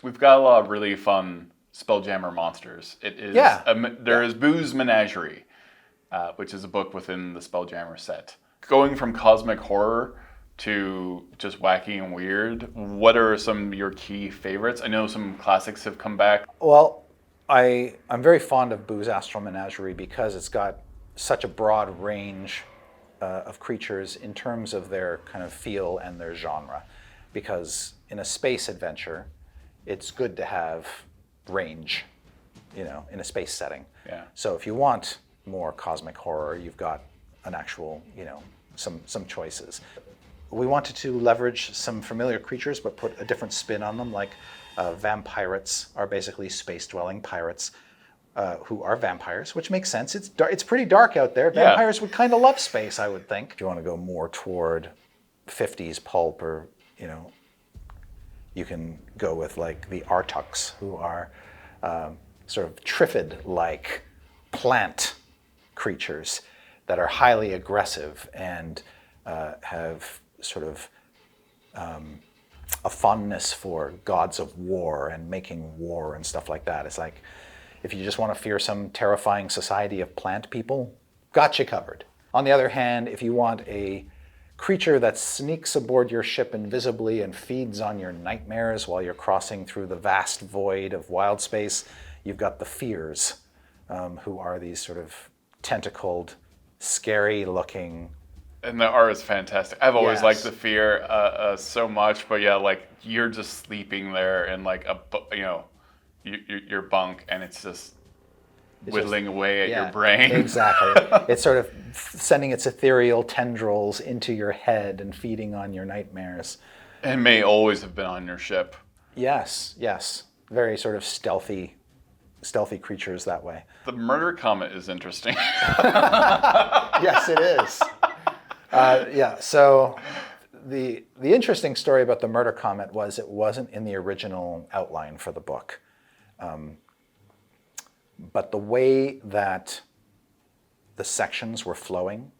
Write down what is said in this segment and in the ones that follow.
we've got a lot of really fun Spelljammer monsters. It is there is Boo's Menagerie, which is a book within the Spelljammer set. Going from cosmic horror to just wacky and weird, what are some of your key favorites? I know some classics have come back. Well, I'm very fond of Boo's Astral Menagerie because it's got such a broad range of creatures in terms of their kind of feel and their genre. Because in a space adventure, it's good to have range, in a space setting. Yeah. So if you want more cosmic horror, you've got an actual, some choices. We wanted to leverage some familiar creatures, but put a different spin on them, like vampirates are basically space-dwelling pirates who are vampires, which makes sense. It's pretty dark out there. Vampires would kind of love space, I would think. If you want to go more toward 50s pulp or, you can go with like the Artuks, who are sort of Triffid-like plant creatures that are highly aggressive and have sort of a fondness for gods of war and making war and stuff like that. It's like, if you just want to fear some terrifying society of plant people, got you covered. On the other hand, if you want a creature that sneaks aboard your ship invisibly and feeds on your nightmares while you're crossing through the vast void of Wildspace, you've got the Fears, who are these sort of tentacled, scary-looking. And the art is fantastic. I've always liked the Fear so much, but like you're just sleeping there in like your bunk, and it's just whittling away at your brain. Exactly. It's sort of sending its ethereal tendrils into your head and feeding on your nightmares. And may always have been on your ship. Yes. Very sort of stealthy creatures that way. The Murder Comet is interesting. Yes, it is. So the interesting story about the Murder Comet was it wasn't in the original outline for the book. But the way that the sections were flowing,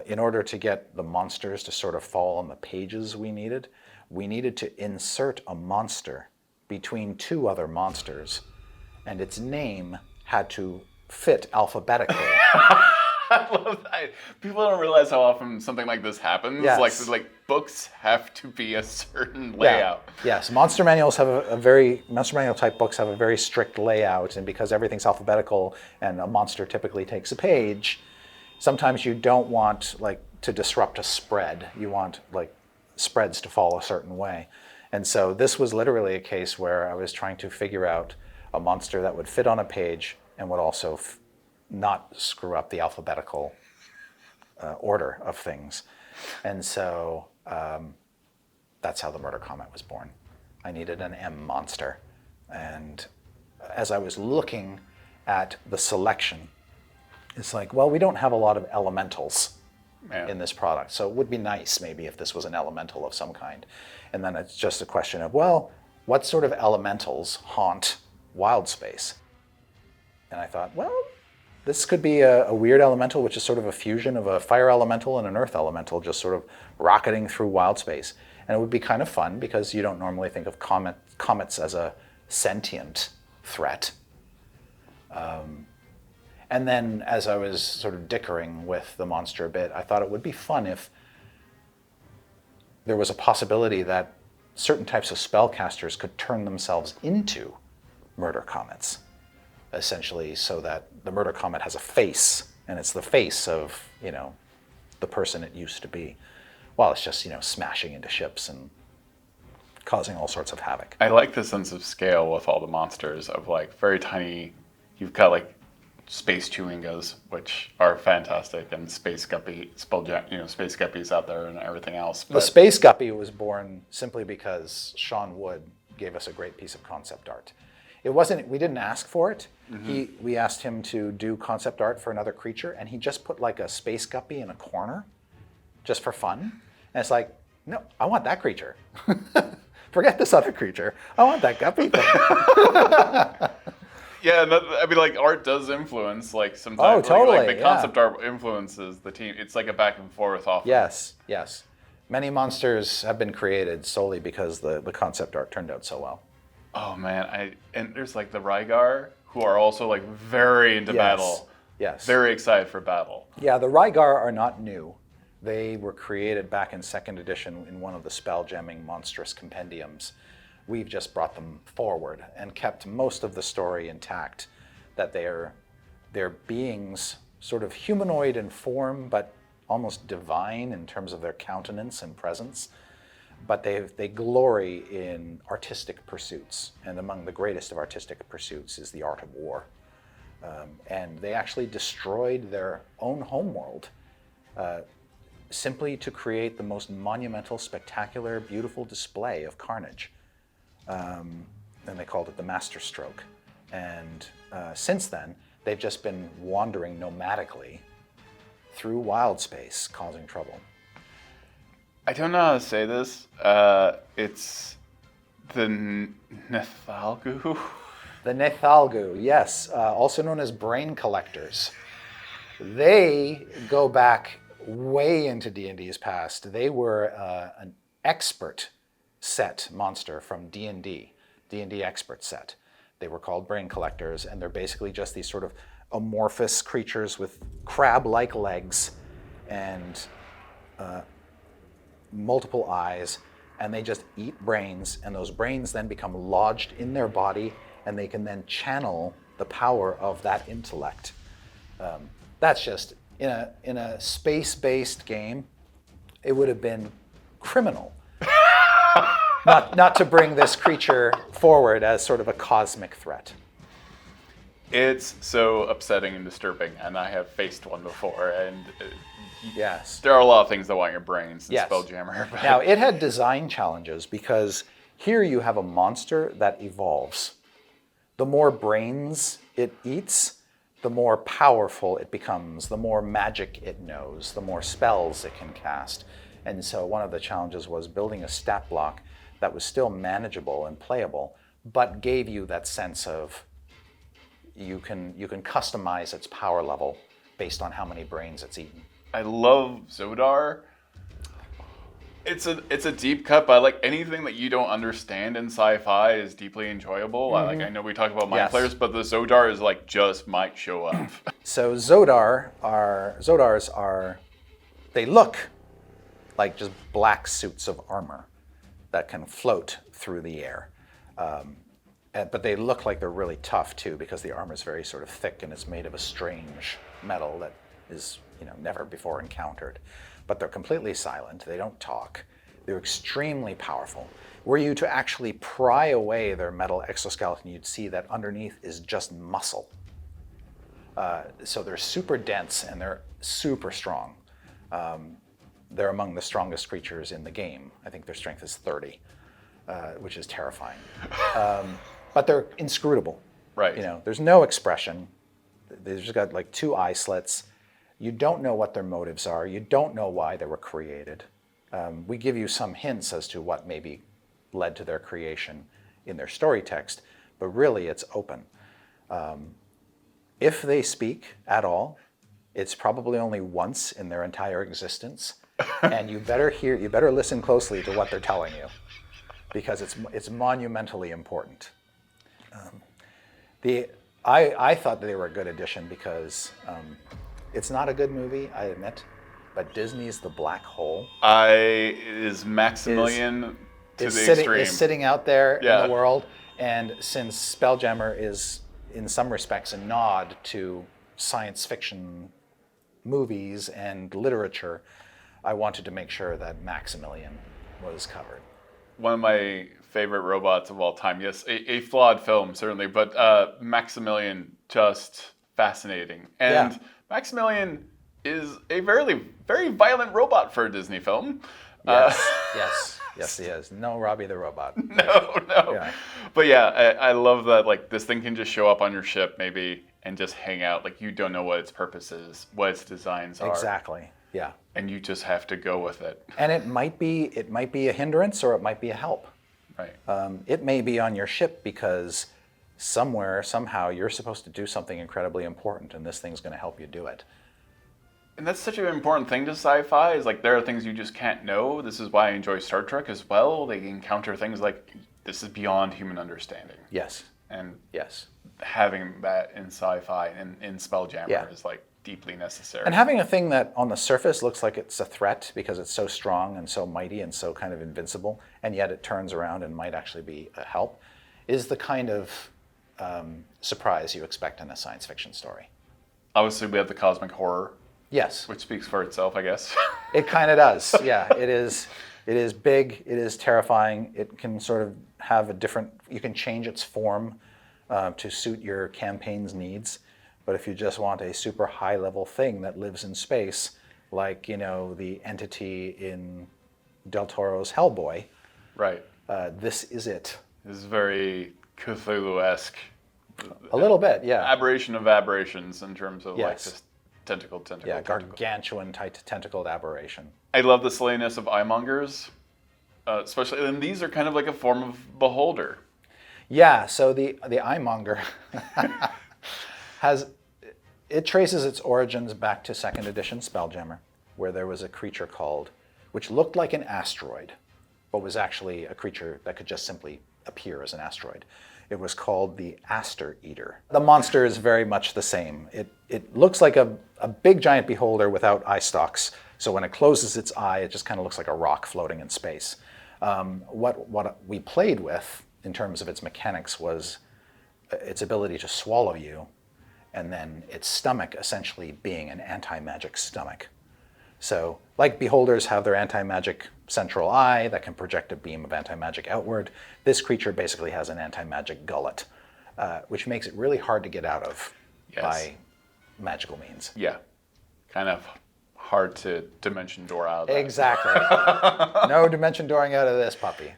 in order to get the monsters to sort of fall on the pages we needed to insert a monster between two other monsters, and its name had to fit alphabetically. I love that. People don't realize how often something like this happens. Yes. Like books have to be a certain layout. Yes, monster manual type books have a very strict layout, and because everything's alphabetical and a monster typically takes a page, sometimes you don't want to disrupt a spread. You want spreads to fall a certain way. And so this was literally a case where I was trying to figure out a monster that would fit on a page and would also not screw up the alphabetical order of things. And so that's how the Murder Comet was born. I needed an M monster. And as I was looking at the selection, it's like, well, we don't have a lot of elementals in this product. So it would be nice maybe if this was an elemental of some kind. And then it's just a question of, well, what sort of elementals haunt Wildspace? And I thought, well, this could be a weird elemental, which is sort of a fusion of a fire elemental and an earth elemental, just sort of rocketing through Wildspace. And it would be kind of fun because you don't normally think of comets as a sentient threat. And then as I was sort of dickering with the monster a bit, I thought it would be fun if there was a possibility that certain types of spellcasters could turn themselves into Murder Comets, essentially, so that the Murder Comet has a face, and it's the face of, the person it used to be, while it's just, smashing into ships and causing all sorts of havoc. I like the sense of scale with all the monsters of very tiny. You've got space chewingas, which are fantastic, and Space Guppy, Space Guppies out there and everything else. But the Space Guppy was born simply because Sean Wood gave us a great piece of concept art. It wasn't, we didn't ask for it. Mm-hmm. We asked him to do concept art for another creature, and he just put a Space Guppy in a corner just for fun. And it's like, no, I want that creature. Forget this other creature. I want that guppy thing. Yeah, art does influence, sometimes. Oh, totally. The concept art influences the team. It's like a back and forth often. Yes. Many monsters have been created solely because the concept art turned out so well. Oh man, and there's like the Rygar who are also like very into battle. Yes. Very excited for battle. Yeah, the Rygar are not new. They were created back in 2nd edition in one of the spelljamming monstrous compendiums. We've just brought them forward and kept most of the story intact, that they're beings sort of humanoid in form, but almost divine in terms of their countenance and presence. But they glory in artistic pursuits, and among the greatest of artistic pursuits is the art of war. And they actually destroyed their own homeworld simply to create the most monumental, spectacular, beautiful display of carnage. And they called it the Master Stroke. And since then, they've just been wandering nomadically through Wildspace, causing trouble. I don't know how to say this. It's the Nathalgu. The Nathalgu, yes, also known as brain collectors. They go back way into D&D's past. They were an expert set monster from D&D expert set. They were called brain collectors, and they're basically just these sort of amorphous creatures with crab-like legs and multiple eyes, and they just eat brains, and those brains then become lodged in their body, and they can then channel the power of that intellect. That's just, in a space-based game, it would have been criminal not to bring this creature forward as sort of a cosmic threat. It's so upsetting and disturbing, and I have faced one before, and yes, there are a lot of things that want your brains in yes. Spelljammer. But... Now, it had design challenges because here you have a monster that evolves. The more brains it eats, the more powerful it becomes, the more magic it knows, the more spells it can cast. And so one of the challenges was building a stat block that was still manageable and playable, but gave you that sense of you can customize its power level based on how many brains it's eaten. I love Zodar. It's a deep cut, but like anything that you don't understand in sci-fi is deeply enjoyable. Mm-hmm. I know we talk about mind Yes. players, but the Zodar is like just might show up. So Zodars are, they look like just black suits of armor that can float through the air. But they look like they're really tough too, because the armor is very sort of thick and it's made of a strange metal that is never before encountered. But they're completely silent. They don't talk. They're extremely powerful. Were you to actually pry away their metal exoskeleton, you'd see that underneath is just muscle. So they're super dense and they're super strong. They're among the strongest creatures in the game. I think their strength is 30, which is terrifying. But they're inscrutable. Right. There's no expression. They've just got like 2 eye slits. You don't know what their motives are. You don't know why they were created. We give you some hints as to what maybe led to their creation in their story text, but really it's open. If they speak at all, it's probably only once in their entire existence, and you better listen closely to what they're telling you, because it's monumentally important. I thought they were a good addition because it's not a good movie, I admit, but Disney's The Black Hole is Maximilian to the extreme. Is sitting out there in the world, and since Spelljammer is in some respects a nod to science fiction movies and literature, I wanted to make sure that Maximilian was covered. One of my favorite robots of all time. Yes, a flawed film, certainly, but Maximilian, just fascinating. And Maximilian is a very, very violent robot for a Disney film. Yes, he is. No Robbie the Robot. No. Yeah. But I love that, like, this thing can just show up on your ship, maybe, and just hang out. Like, you don't know what its purpose is, what its designs are. Exactly, yeah. And you just have to go with it. And it might be a hindrance or it might be a help. Right. It may be on your ship because somewhere, somehow, you're supposed to do something incredibly important, and this thing's going to help you do it. And that's such an important thing to sci-fi, is like there are things you just can't know. This is why I enjoy Star Trek as well. They encounter things like this is beyond human understanding. Yes. And yes, having that in sci-fi and in Spelljammer is like deeply necessary. And having a thing that on the surface looks like it's a threat because it's so strong and so mighty and so kind of invincible, and yet it turns around and might actually be a help, is the kind of surprise you expect in a science fiction story. Obviously, we have the cosmic horror. Yes. Which speaks for itself, I guess. It kind of does, yeah. It is big, it is terrifying. It can sort of have a different, you can change its form to suit your campaign's needs. But if you just want a super high level thing that lives in space, like, you know, the entity in Del Toro's Hellboy, right? This is it. This is very Cthulhu-esque. A little bit, yeah. Aberration of aberrations in terms of yes. like just tentacle. Yeah, gargantuan tentacled aberration. I love the silliness of Eyemongers, especially, and these are kind of like a form of beholder. Yeah, so the Eyemonger it traces its origins back to 2nd edition Spelljammer, where there was a creature called, which looked like an asteroid, but was actually a creature that could just simply appear as an asteroid. It was called the Aster Eater. The monster is very much the same. It looks like a big giant beholder without eye stalks. So when it closes its eye, it just kind of looks like a rock floating in space. What we played with in terms of its mechanics was its ability to swallow you, and then its stomach essentially being an anti-magic stomach. So like beholders have their anti-magic central eye that can project a beam of anti-magic outward, this creature basically has an anti-magic gullet, which makes it really hard to get out of by magical means. Yeah, kind of hard to dimension door out of that. Exactly. No dimension dooring out of this puppy.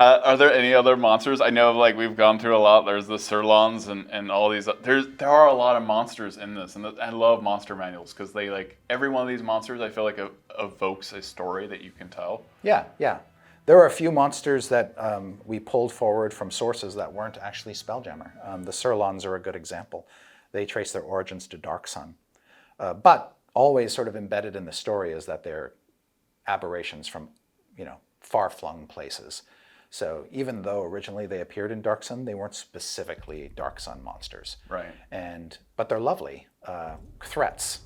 Are there any other monsters? I know, like, we've gone through a lot. There's the Sirlons and all these. There are a lot of monsters in this, and I love monster manuals because they, like, every one of these monsters I feel like evokes a story that you can tell. Yeah, yeah. There are a few monsters that we pulled forward from sources that weren't actually Spelljammer. The Sirlons are a good example. They trace their origins to Dark Sun, but always sort of embedded in the story is that they're aberrations from, you know, far-flung places. So even though originally they appeared in Dark Sun, they weren't specifically Dark Sun monsters. Right. But they're lovely threats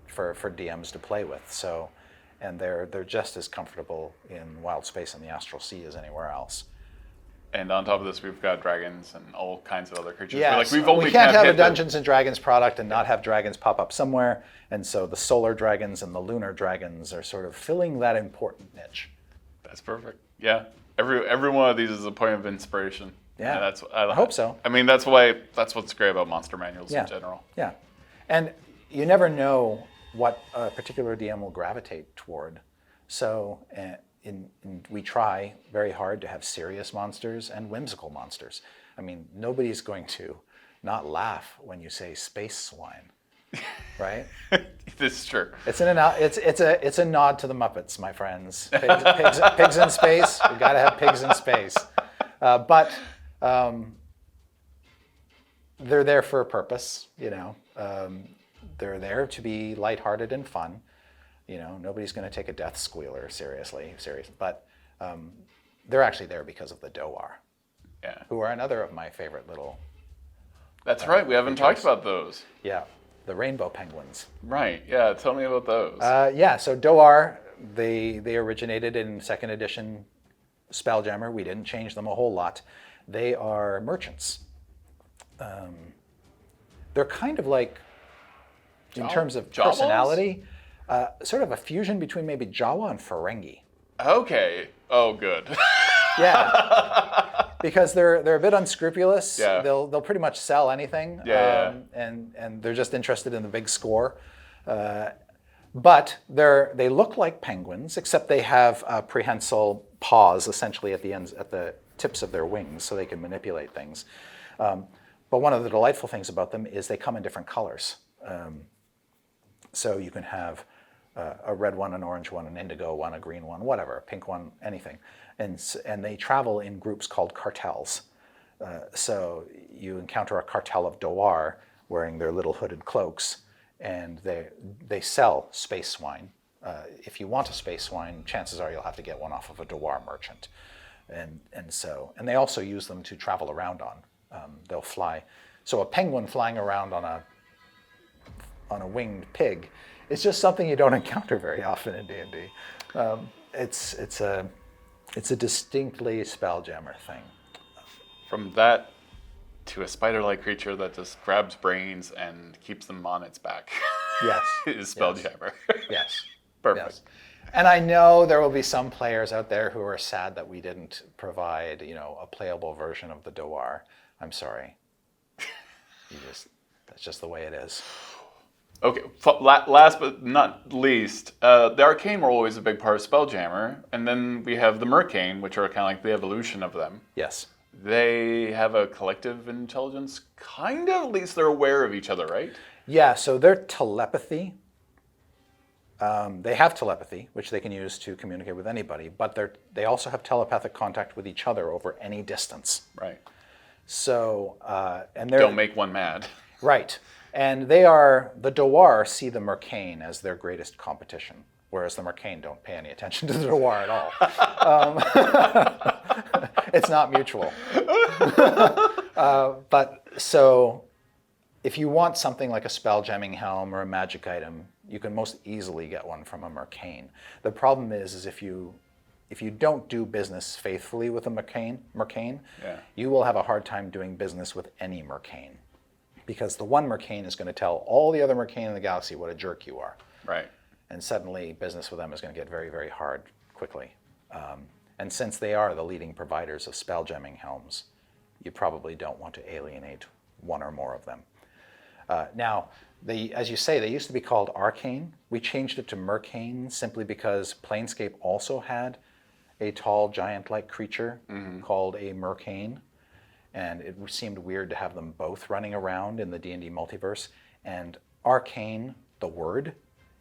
for DMs to play with. So, and they're just as comfortable in Wildspace and the Astral Sea as anywhere else. And on top of this, we've got dragons and all kinds of other creatures. Yeah, like, we can't have a Dungeons and Dragons product and not have dragons pop up somewhere. And so the solar dragons and the lunar dragons are sort of filling that important niche. That's perfect. Yeah. Every one of these is a point of inspiration. Yeah, I hope so. I mean, that's what's great about monster manuals in general. Yeah, and you never know what a particular DM will gravitate toward. So we try very hard to have serious monsters and whimsical monsters. I mean, nobody's going to not laugh when you say space swine, right? This is true. It's a nod to the Muppets, my friends. Pigs in space. We got to have pigs in space, but they're there for a purpose. You know, they're there to be lighthearted and fun. You know, nobody's going to take a death squealer seriously, but they're actually there because of the Zodar, who are another of my favorite little. That's right. We haven't talked about those. Yeah. The rainbow penguins. Right, yeah, tell me about those. So Zodar, they originated in 2nd edition Spelljammer. We didn't change them a whole lot. They are merchants. They're kind of like, in terms of personality, sort of a fusion between maybe Jawa and Ferengi. Okay, oh good. Yeah. Because they're a bit unscrupulous. Yeah. They'll pretty much sell anything. And they're just interested in the big score. But they look like penguins, except they have prehensile paws essentially at the ends, at the tips of their wings, so they can manipulate things. But one of the delightful things about them is they come in different colors. So you can have a red one, an orange one, an indigo one, a green one, whatever, a pink one, anything. And they travel in groups called cartels. So you encounter a cartel of Zodar wearing their little hooded cloaks, and they sell space swine. If you want a space swine, chances are you'll have to get one off of a Zodar merchant. And they also use them to travel around on. They'll fly. So a penguin flying around on a winged pig is just something you don't encounter very often in D&D. It's a distinctly Spelljammer thing. From that to a spider-like creature that just grabs brains and keeps them on its back. Yes. Is Spelljammer. Yes. Perfect. Yes. And I know there will be some players out there who are sad that we didn't provide, a playable version of the Zodar. I'm sorry. That's just the way it is. Okay, last but not least, the arcane role is a big part of Spelljammer, and then we have the Murken, which are kind of like the evolution of them. Yes. They have a collective intelligence, kind of, at least they're aware of each other, right? Yeah, so their telepathy, they have telepathy, which they can use to communicate with anybody, but they also have telepathic contact with each other over any distance. Right. So, and don't make one mad. Right. And the Zodar see the Murken as their greatest competition, whereas the Murken don't pay any attention to the Zodar at all. It's not mutual. But so if you want something like a spelljamming helm or a magic item, you can most easily get one from a Murken. The problem is if you don't do business faithfully with a Murken, you will have a hard time doing business with any Murken. Because the one Murken is going to tell all the other Murken in the galaxy what a jerk you are. Right. And suddenly business with them is going to get very, very hard quickly. And since they are the leading providers of spelljamming helms, you probably don't want to alienate one or more of them. Now, as you say, they used to be called Arcane. We changed it to Murken simply because Planescape also had a tall, giant-like creature called a Murken. And it seemed weird to have them both running around in the D&D multiverse. And arcane, the word,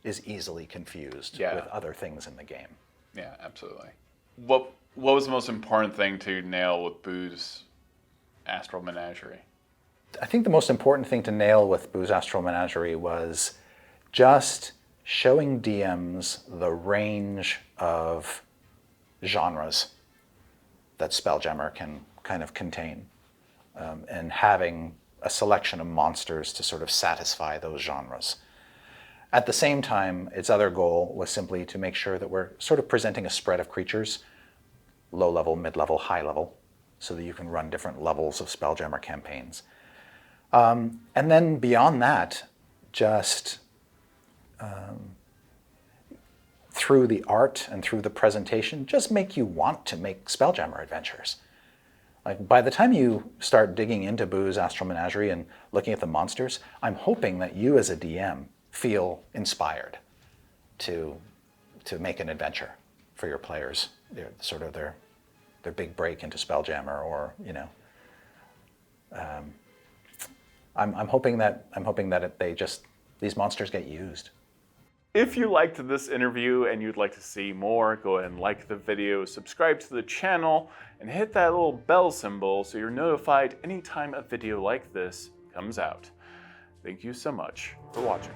is easily confused with other things in the game. Yeah, absolutely. What was the most important thing to nail with Boo's Astral Menagerie? I think the most important thing to nail with Boo's Astral Menagerie was just showing DMs the range of genres that Spelljammer can kind of contain. And having a selection of monsters to sort of satisfy those genres. At the same time, its other goal was simply to make sure that we're sort of presenting a spread of creatures, low level, mid level, high level, so that you can run different levels of Spelljammer campaigns. And then beyond that, just through the art and through the presentation, just make you want to make Spelljammer adventures. Like by the time you start digging into Boo's Astral Menagerie and looking at the monsters, I'm hoping that you as a DM feel inspired to make an adventure for your players. They're sort of their big break into Spelljammer, or I'm hoping that these monsters get used. If you liked this interview and you'd like to see more, go ahead and like the video, subscribe to the channel, and hit that little bell symbol so you're notified anytime a video like this comes out. Thank you so much for watching.